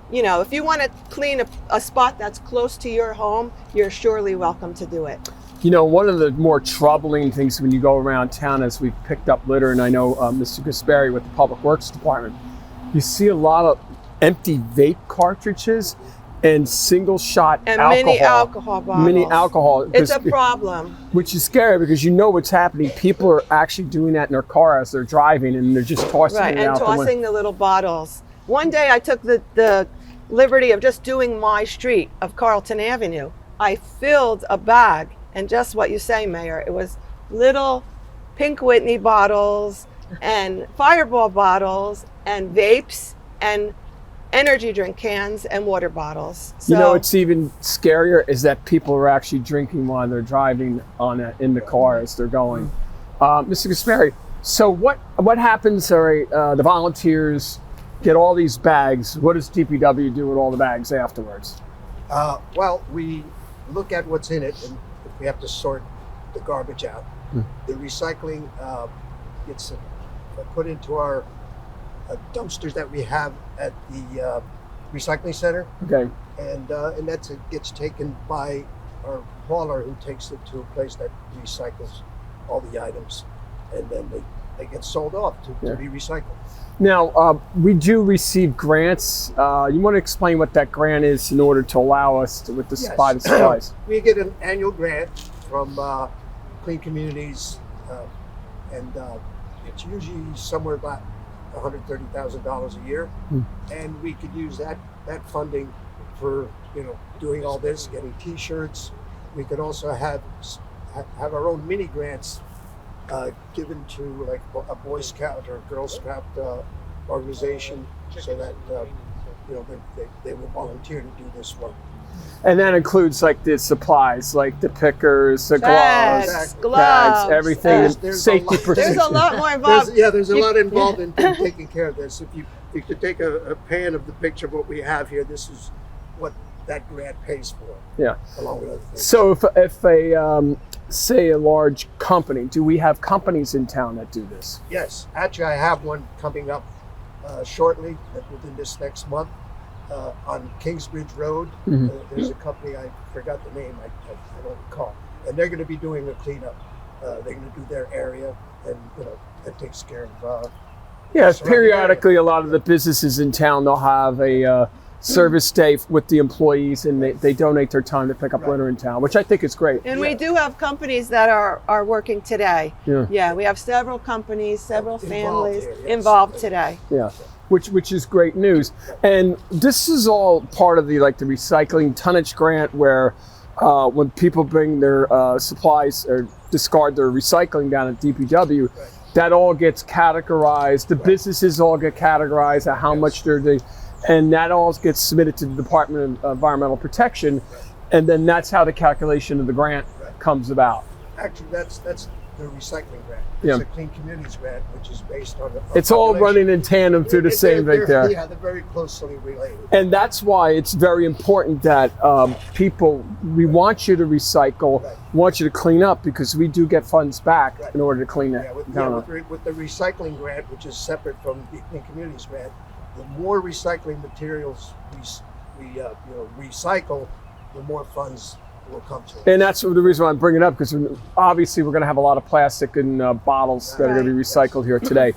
you know, if you want to clean a spot that's close to your home, you're surely welcome to do it. You know, one of the more troubling things when you go around town as we've picked up litter, and I know Mr. Gasperi with the Public Works Department, you see a lot of empty vape cartridges and single shot and alcohol. mini alcohol bottles. Mini alcohol. It's a problem. Which is scary because you know what's happening. People are actually doing that in their car as they're driving, and they're just tossing Right, it and out tossing the little bottles. One day I took the liberty of just doing my street of Carlton Avenue. I filled a bag, and just what you say, Mayor, it was little Pink Whitney bottles and Fireball bottles and vapes and energy drink cans and water bottles. So, you know, it's even scarier is that people are actually drinking while they're driving in the car as they're going. Mr. Gasperi, so what happens? The volunteers get all these bags. What does DPW do with all the bags afterwards? Well, we look at what's in it, and if we have to sort the garbage out, the recycling gets put into our dumpsters that we have at the recycling center. Okay. And that's it gets taken by our hauler, who takes it to a place that recycles all the items, and then they get sold off to be recycled. Now, we do receive grants. You want to explain what that grant is in order to allow us to buy the supplies? We get an annual grant from Clean Communities, and it's usually somewhere about $130,000 a year, and we could use that funding for doing all this, getting T-shirts. We could also have our own mini grants given to like a Boy Scout or Girl Scout organization, so that they will volunteer to do this work. And that includes like the supplies, like the pickers, the gloves, bags, everything, safety procedures. There's a lot more involved. There's a lot involved in taking care of this. If you could take a pan of the picture of what we have here, this is what that grant pays for. Yeah. Along with other things. So if a say a large company, do we have companies in town that do this? Yes, actually I have one coming up shortly, within this next month. On Kingsbridge Road, there's a company, I forgot the name, I don't recall, and they're going to be doing a cleanup. They're going to do their area, and that takes care of. Yes, periodically, a lot of the businesses in town, they'll have a service day with the employees, and they donate their time to pick up litter in town, which I think is great. And we do have companies that are working today. Yeah, we have several companies, several families involved today. Yeah. Which is great news. And this is all part of the recycling tonnage grant, where when people bring their supplies or discard their recycling down at DPW, that all gets categorized. The businesses all get categorized at how much they're doing, and that all gets submitted to the Department of Environmental Protection, and then that's how the calculation of the grant comes about. Actually, that's the recycling grant. It's a Clean Communities grant, which is based on it's all running in tandem through the same thing there. Yeah, they're very closely related. And that's why it's very important that we want you to recycle, want you to clean up, because we do get funds back in order to clean that down. With the recycling grant, which is separate from the Clean Communities grant, the more recycling materials we recycle, the more funds will come to us. And that's the reason why I'm bringing it up, because obviously we're going to have a lot of plastic and bottles that are going to be recycled here today.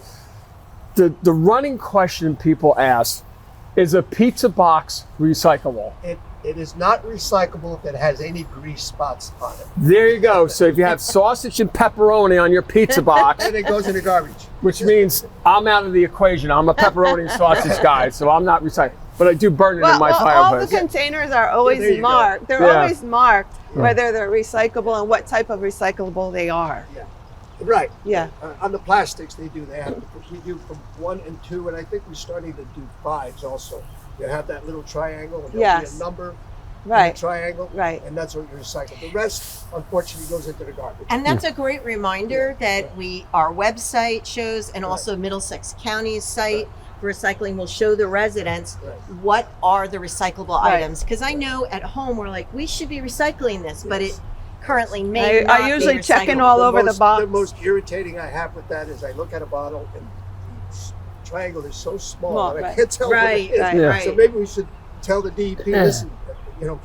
The running question people ask, is a pizza box recyclable? It is not recyclable if it has any grease spots on it. There you go. So if you have sausage and pepperoni on your pizza box, And it goes in the garbage. which means I'm out of the equation. I'm a pepperoni and sausage guy, so I'm not recycling. But I do burn it in my all the fireplace. containers are there always you go. marked. They're Yeah. always marked whether they're recyclable and what type of recyclable they are. Right. Yeah. On the plastics, they do. They have we do from 1 and 2, and I think we're starting to do 5s also. You have that little triangle, and there'll Yes. be a number in Right. the triangle, Right. and that's what you recycle. The rest, unfortunately, goes into the garbage. And that's a great reminder that our website shows, and also Middlesex County's site for recycling will show the residents what are the recyclable Right. items. Because I know at home we're like, we should be recycling this, but it currently may not I usually be check in recyclable. all over the box. The most irritating I have with that is I look at a bottle and the triangle is so small Small, that I right. can't tell what Right, it is. right, right. So maybe we should tell the DEP, listen,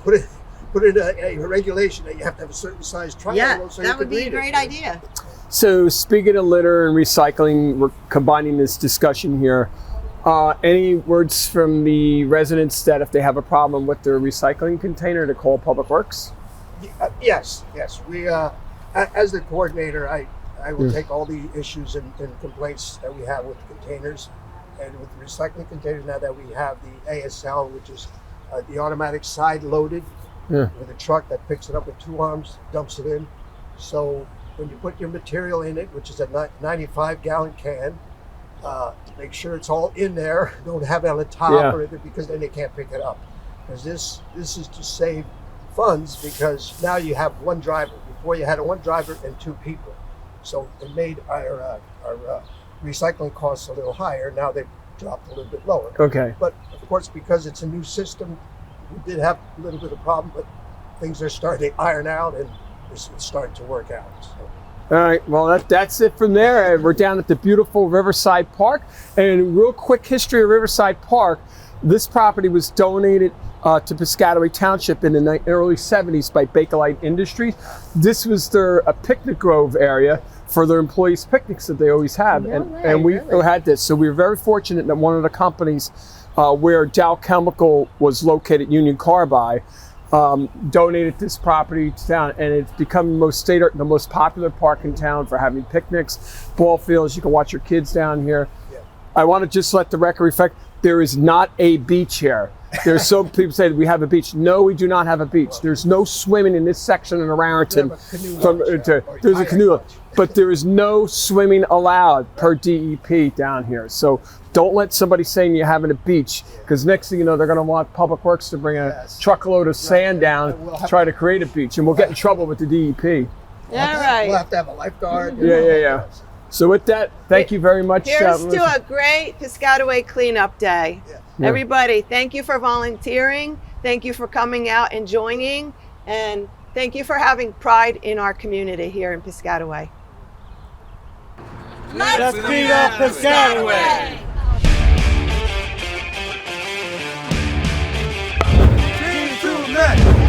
put in a regulation that you have to have a certain size triangle. Yeah, so you that can would be a read great it. idea. So speaking of litter and recycling, we're combining this discussion here. Any words from the residents that if they have a problem with their recycling container to call Public Works? Yes. We, as the coordinator, I will take all the issues and complaints that we have with containers, and with the recycling containers. Now that we have the ASL, which is the automatic side loaded with a truck that picks it up with 2 arms, dumps it in. So when you put your material in it, which is a 95-gallon can, make sure it's all in there. Don't have it on the top or anything, because then they can't pick it up. Because this is to save funds, because now you have one driver. Before you had one driver and 2 people, so it made our recycling costs a little higher. Now they've dropped a little bit lower. Okay. But of course, because it's a new system, we did have a little bit of problem, but things are starting to iron out, and it's starting to work out. So. All right, well, that's it from there. We're down at the beautiful Riverside Park. And real quick history of Riverside Park. This property was donated to Piscataway Township in the early 70s by Bakelite Industries. This was their picnic grove area for their employees' picnics that they always have. And we had this. So we were very fortunate that one of the companies where Dow Chemical was located, Union Carbide, donated this property to town, and it's become the most popular park in town for having picnics, ball fields. You can watch your kids down here. I want to just let the record reflect, there is not a beach here. There's some people say that we have a beach. No, we do not have a beach. There's no swimming in this section in Raritan. There's a canoe, but there is no swimming allowed per DEP down here. So don't let somebody saying you're having a beach, because next thing you know, they're going to want Public Works to bring a truckload of sand down to try to create a beach, and we'll get in trouble with the DEP. Yeah, right. We'll have to have a lifeguard. Yeah. So with that, thank you very much. Here's to a great Piscataway cleanup day. Everybody, thank you for volunteering. Thank you for coming out and joining. And thank you for having pride in our community here in Piscataway. Let's clean up Piscataway! Team 2 next!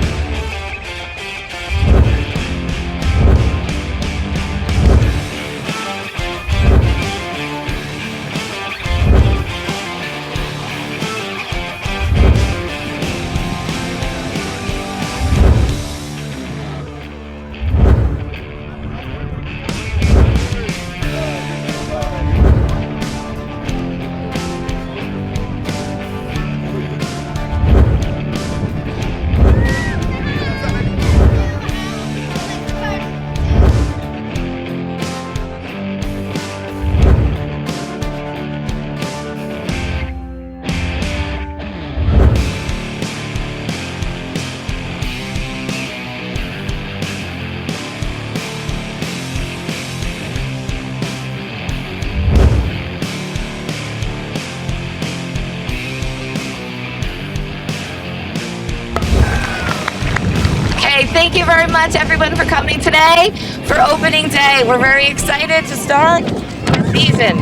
Thank you very much, everyone, for coming today for opening day. We're very excited to start the season.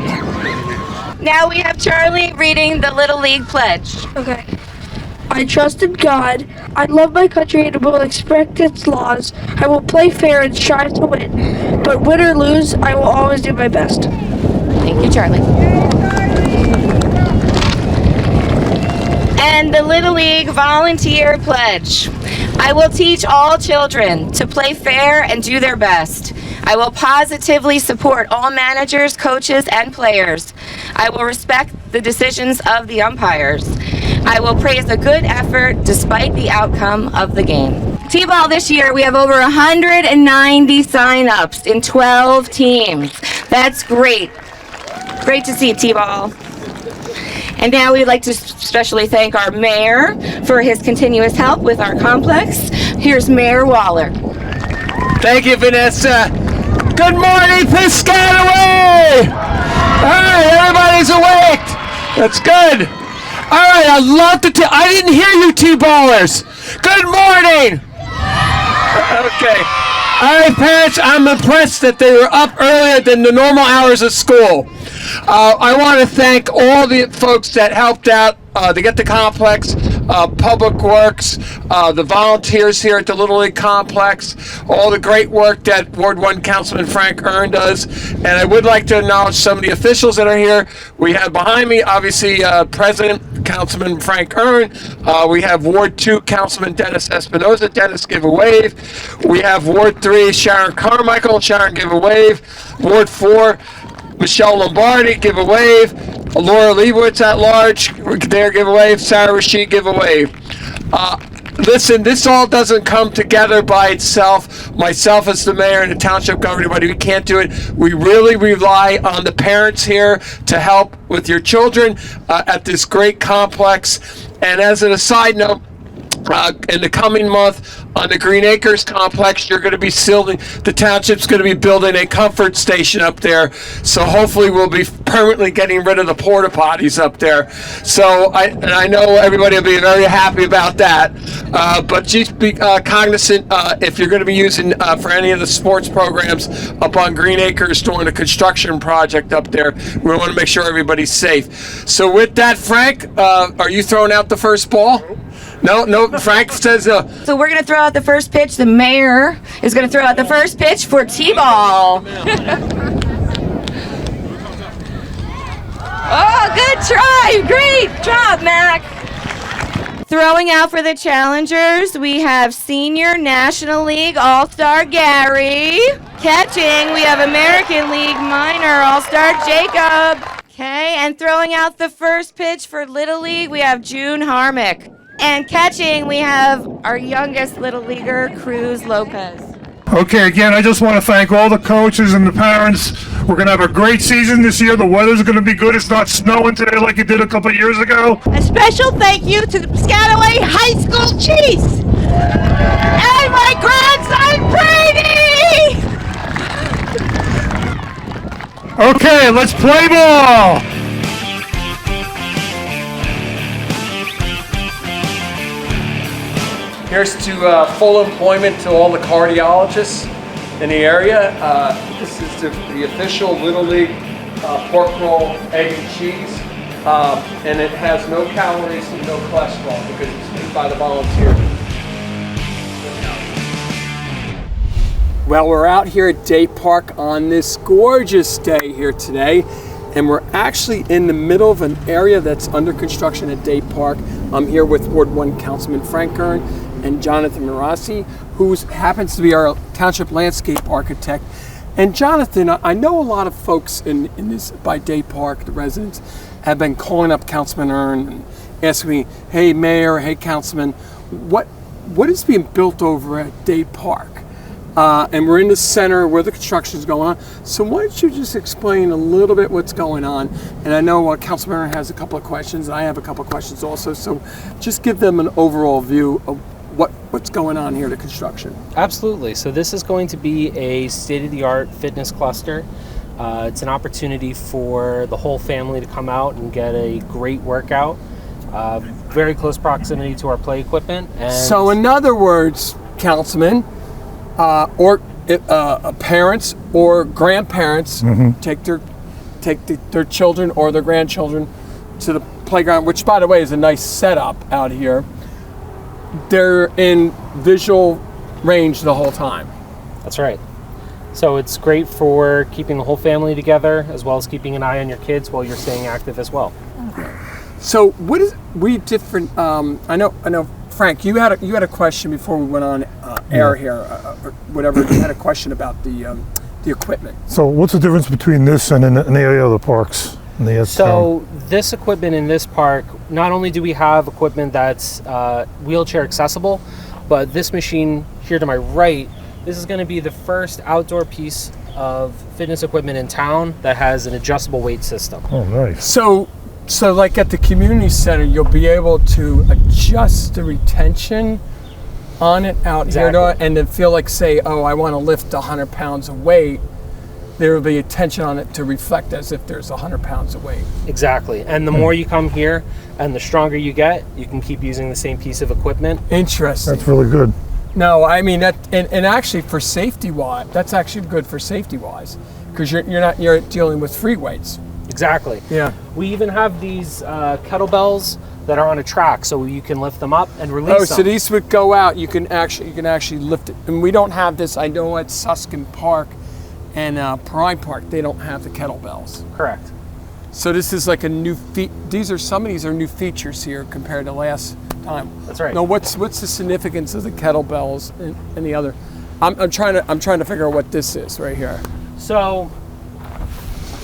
Now we have Charlie reading the Little League Pledge. Okay. I trust in God. I love my country and will respect its laws. I will play fair and strive to win. But win or lose, I will always do my best. Thank you, Charlie. And the Little League Volunteer Pledge. I will teach all children to play fair and do their best. I will positively support all managers, coaches, and players. I will respect the decisions of the umpires. I will praise a good effort despite the outcome of the game. T-ball this year, we have over 190 sign-ups in 12 teams. That's great. Great to see, T-ball. And now we'd like to especially thank our mayor for his continuous help with our complex. Here's Mayor Waller. Thank you, Vanessa. Good morning, Piscataway! All right, everybody's awake. That's good. All right, I love the I didn't hear you, T-ballers. Good morning. Okay. All right, parents, I'm impressed that they were up earlier than the normal hours of school. I want to thank all the folks that helped out to get the complex, Public Works, the volunteers here at the Little League Complex, all the great work that Ward 1 Councilman Frank Earn does. And I would like to acknowledge some of the officials that are here. We have behind me, obviously, President Councilman Frank Earn. We have Ward 2 Councilman Dennis Espinoza. Dennis, give a wave. We have Ward 3 Sharon Carmichael. Sharon, give a wave. Ward 4 Michelle Lombardi, give a wave. Laura Leibowitz at large, there, give a wave. Sarah Rashid, give a wave. Listen, this all doesn't come together by itself. Myself as the mayor and the township governor, we can't do it. We really rely on the parents here to help with your children at this great complex. And as an aside note, in the coming month on the Green Acres complex, you're going to be the township's going to be building a comfort station up there. So hopefully we'll be permanently getting rid of the porta potties up there. So I know everybody will be very happy about that. But just be cognizant if you're going to be using for any of the sports programs up on Green Acres during the construction project up there. We want to make sure everybody's safe. So with that, Frank, are you throwing out the first ball? No, Frank says... So we're going to throw out the first pitch. The mayor is going to throw out the first pitch for T-ball. Oh, good try. Great job, Mac. Throwing out for the challengers, we have Senior National League All-Star Gary. Catching, we have American League Minor All-Star Jacob. Okay, and throwing out the first pitch for Little League, we have June Harmick. And catching, we have our youngest Little Leaguer, Cruz Lopez. Okay, again, I just want to thank all the coaches and the parents. We're going to have a great season this year. The weather's going to be good. It's not snowing today like it did a couple of years ago. A special thank you to the Piscataway High School Chiefs and my grandson, Brady! Okay, let's play ball! Here's to full employment to all the cardiologists in the area. This is the official Little League pork roll, egg and cheese. And it has no calories and no cholesterol because it's made by the volunteers. Well, we're out here at Day Park on this gorgeous day here today. And we're actually in the middle of an area that's under construction at Day Park. I'm here with Ward 1 Councilman Frank Earn and Jonathan Marassi, who happens to be our township landscape architect. And Jonathan, I know a lot of folks in this by Day Park, the residents, have been calling up Councilman Earn and asking me, hey Mayor, hey Councilman, what is being built over at Day Park? And we're in the center where the construction is going on. So why don't you just explain a little bit what's going on? And I know Councilman Earn has a couple of questions, and I have a couple of questions also. So just give them an overall view of what's going on here, the construction. Absolutely. So this is going to be a state-of-the-art fitness cluster. It's an opportunity for the whole family to come out and get a great workout. Very close proximity to our play equipment. And so in other words, Councilman, parents or grandparents take their children or their grandchildren to the playground, which by the way is a nice setup out here. They're in visual range the whole time. That's right. So it's great for keeping the whole family together as well as keeping an eye on your kids while you're staying active as well. So what is we different? I know, Frank. You had a question before we went on air here, or whatever. You had a question about the equipment. So what's the difference between this and in any other parks? So this equipment in this park, not only do we have equipment that's wheelchair accessible, but this machine here to my right, this is going to be the first outdoor piece of fitness equipment in town that has an adjustable weight system. Oh, nice. So like at the community center, you'll be able to adjust the retention on it out here, and then feel like, say, oh, I want to lift 100 pounds of weight. There will be a tension on it to reflect as if there's 100 pounds of weight. Exactly. And the more you come here and the stronger you get, you can keep using the same piece of equipment. Interesting. That's really good. No, I mean that, and actually for safety wise, that's actually good for safety wise, because you're dealing with free weights. Exactly. Yeah. We even have these kettlebells that are on a track, so you can lift them up and release them. Oh, so these would go out. You can actually lift it, and we don't have this. I know at Suskin Park and Prime Park, they don't have the kettlebells. Correct. So this is like a new some of these are new features here compared to last time. That's right. Now, what's the significance of the kettlebells and the other? I'm trying to figure out what this is right here. So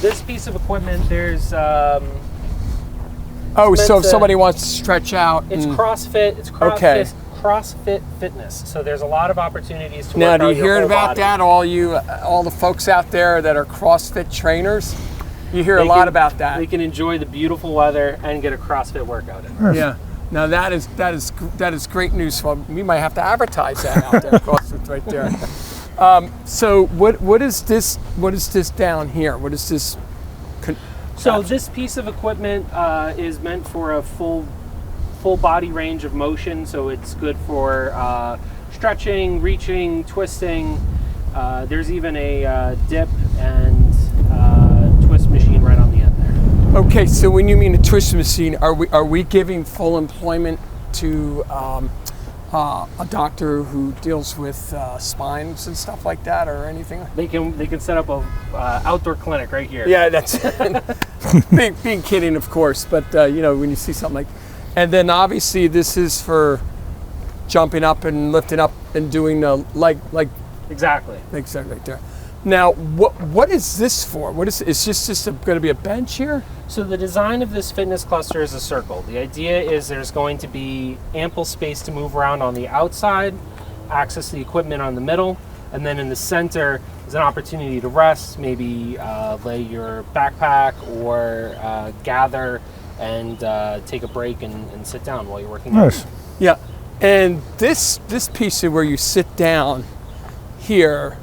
this piece of equipment, there's so if somebody wants to stretch out, it's CrossFit. It's CrossFit. Okay. CrossFit fitness. So there's a lot of opportunities to now, work do out you your hear whole about body. that? All the folks out there that are CrossFit trainers, you hear a lot about that. They can enjoy the beautiful weather and get a CrossFit workout in. Yeah. Now that is great news. Well, we might have to advertise that out there. CrossFit right there. So what is this? What is this down here? What is this? So this piece of equipment is meant for a full body range of motion. So it's good for stretching, reaching, twisting. There's even a dip and twist machine right on the end there. Okay, so when you mean a twist machine, are we giving full employment to a doctor who deals with spines and stuff like that, or anything? They can set up a outdoor clinic right here. Yeah, that's being kidding, of course. But when you see something like, and then obviously this is for jumping up and lifting up and doing the like exactly right there. Now, what is this for? Is just going to be a bench here? So the design of this fitness cluster is a circle. The idea is there's going to be ample space to move around on the outside, access the equipment on the middle, and then in the center is an opportunity to rest, maybe lay your backpack or gather and take a break and sit down while you're working out. Nice. Yeah, and this piece of where you sit down here.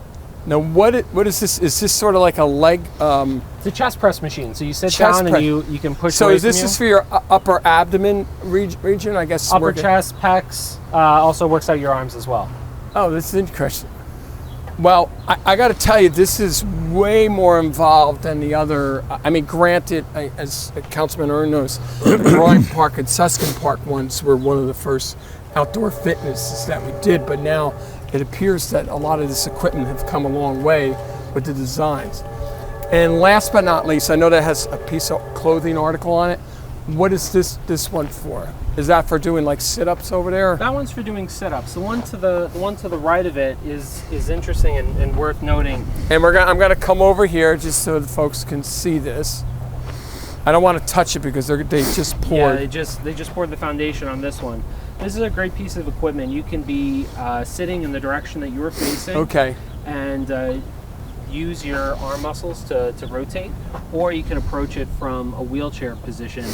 Now, what is this? Is this sort of like a leg? It's a chest press machine. So you sit down and you can push. So away this from is for your upper abdomen region, I guess. Upper chest, pecs. Also works out your arms as well. Oh, this is interesting. Well, I got to tell you, this is way more involved than the other. I mean, granted, as Councilman Earn knows, the Prime Park and Suskin Park ones were one of the first outdoor fitnesses that we did, but now it appears that a lot of this equipment have come a long way with the designs. And last but not least, I know that has a piece of clothing article on it. What is this one for? Is that for doing like sit-ups over there? That one's for doing sit-ups. The one to the right of it is interesting and worth noting. And I'm gonna come over here just so the folks can see this. I don't want to touch it because they just poured. Yeah, they just poured the foundation on this one. This is a great piece of equipment. You can be sitting in the direction that you're facing. Okay. And use your arm muscles to rotate, or you can approach it from a wheelchair position,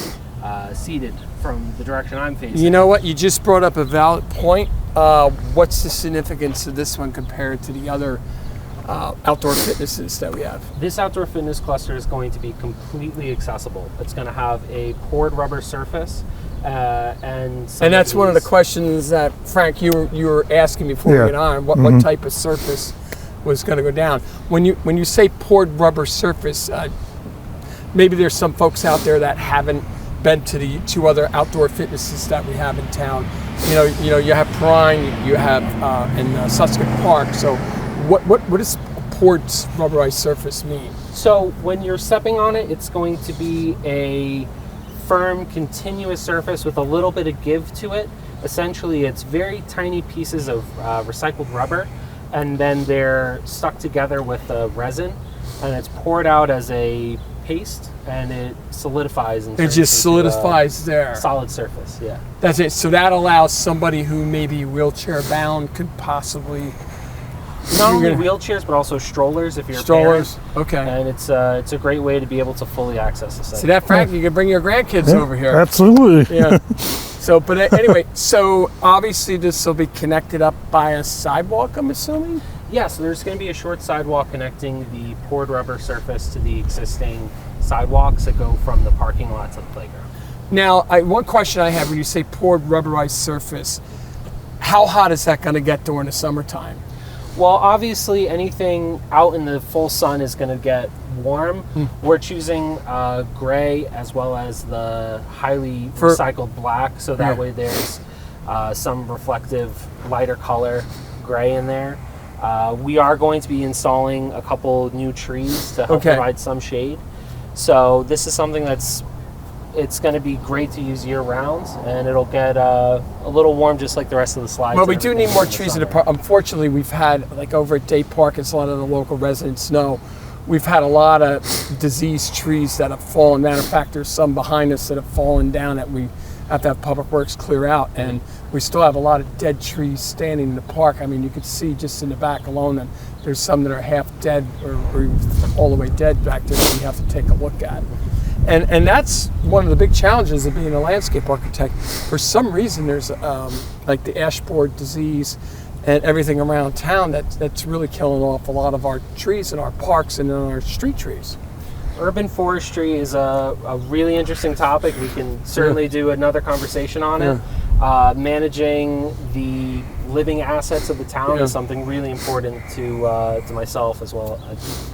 seated from the direction I'm facing. You know what? You just brought up a valid point. What's the significance of this one compared to the other outdoor fitnesses that we have? This outdoor fitness cluster is going to be completely accessible. It's going to have a poured rubber surface. And that's one of the questions that Frank you were asking before we get on. What type of surface was going to go down? When you say poured rubber surface, maybe there's some folks out there that haven't been to the two other outdoor fitnesses that we have in town. You have Prime, you have in Suskin Park. So what does poured rubberized surface mean? So when you're stepping on it, it's going to be a firm, continuous surface with a little bit of give to it. Essentially, it's very tiny pieces of recycled rubber, and then they're stuck together with a resin, and it's poured out as a paste, and it solidifies. And it just solidifies there. Solid surface, yeah. That's it. So that allows somebody who may be wheelchair bound could possibly. Not only wheelchairs, but also strollers if you're strollers. A parent. Okay. And it's a great way to be able to fully access the site. See that, Frank? You can bring your grandkids over here. Absolutely. Yeah. So, but anyway, so obviously this will be connected up by a sidewalk, I'm assuming? Yeah, so there's going to be a short sidewalk connecting the poured rubber surface to the existing sidewalks that go from the parking lot to the playground. Now, one question I have when you say poured rubberized surface, how hot is that going to get during the summertime? Well, obviously anything out in the full sun is going to get warm. We're choosing gray as well as the highly recycled black, so that way there's some reflective lighter color gray in there. We are going to be installing a couple new trees to help provide some shade. So this is something it's going to be great to use year round, and it'll get a little warm just like the rest of the slides. Well, we do need more trees in the park. Unfortunately, we've had, like over at Day Park, as a lot of the local residents know, we've had a lot of diseased trees that have fallen. Matter of fact, there's some behind us that have fallen down that we have to have Public Works clear out, and we still have a lot of dead trees standing in the park. I mean, you could see just in the back alone that there's some that are half dead or all the way dead back there that we have to take a look at. And that's one of the big challenges of being a landscape architect. For some reason, there's like the ash borer disease and everything around town that's really killing off a lot of our trees in our parks and in our street trees. Urban forestry is a really interesting topic. We can certainly do another conversation on it. Managing the living assets of the town is something really important to myself as well.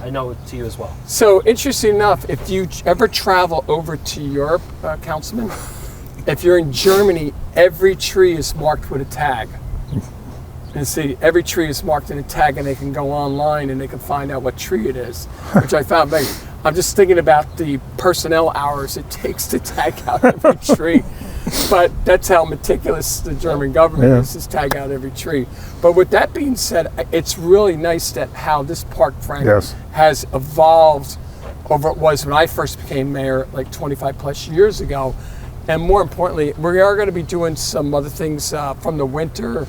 I know to you as well. So interesting enough, if you ever travel over to Europe, Councilman, if you're in Germany, every tree is marked with a tag. And see, every tree is marked in a tag, and they can go online and they can find out what tree it is, which I found big. I'm just thinking about the personnel hours it takes to tag out every tree. But that's how meticulous the German government is tag out every tree. But with that being said, it's really nice that how this park, Frank, has evolved over what was when I first became mayor like 25 plus years ago. And more importantly, we are going to be doing some other things from the winter.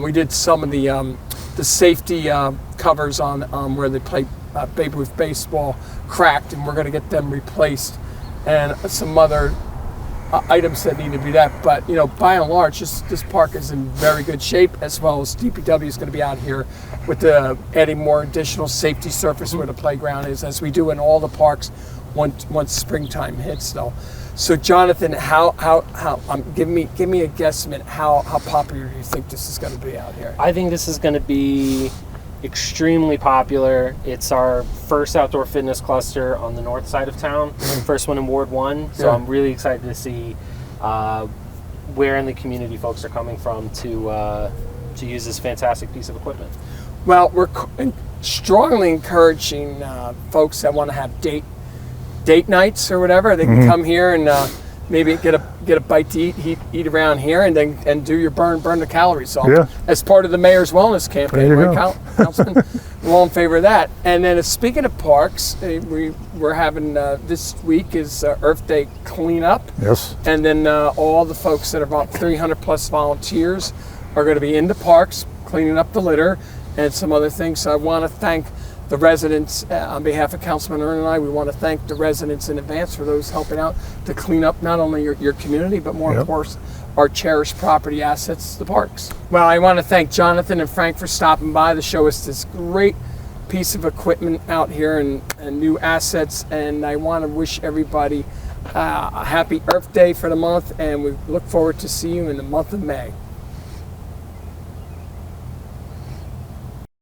We did some of the safety covers on where they play Babe Ruth baseball cracked, and we're going to get them replaced, and some other items that need to be that. But you know, by and large, this park is in very good shape, as well as DPW is going to be out here with adding more additional safety surface where the playground is, as we do in all the parks once springtime hits, though. So Jonathan, how give me a guesstimate how popular do you think this is going to be out here? I think this is going to be extremely popular. It's our first outdoor fitness cluster on the north side of town, first one in Ward 1. So I'm really excited to see where in the community folks are coming from to use this fantastic piece of equipment. Well, we're strongly encouraging folks that want to have date nights or whatever. They can come here and maybe get a bite to eat around here, and then do your burn the calories off as part of the mayor's wellness campaign, right, Councilman? We're all in favor of that. And then speaking of parks, we're having this week is Earth Day cleanup. Yes. And then all the folks that are about 300 plus volunteers are going to be in the parks cleaning up the litter and some other things. So I want to thank the residents, on behalf of Councilman Ern and I, we want to thank the residents in advance for those helping out to clean up not only your community, but more of course, our cherished property assets, the parks. Well, I want to thank Jonathan and Frank for stopping by to show us this great piece of equipment out here and new assets. And I want to wish everybody a happy Earth Day for the month, and we look forward to see you in the month of May.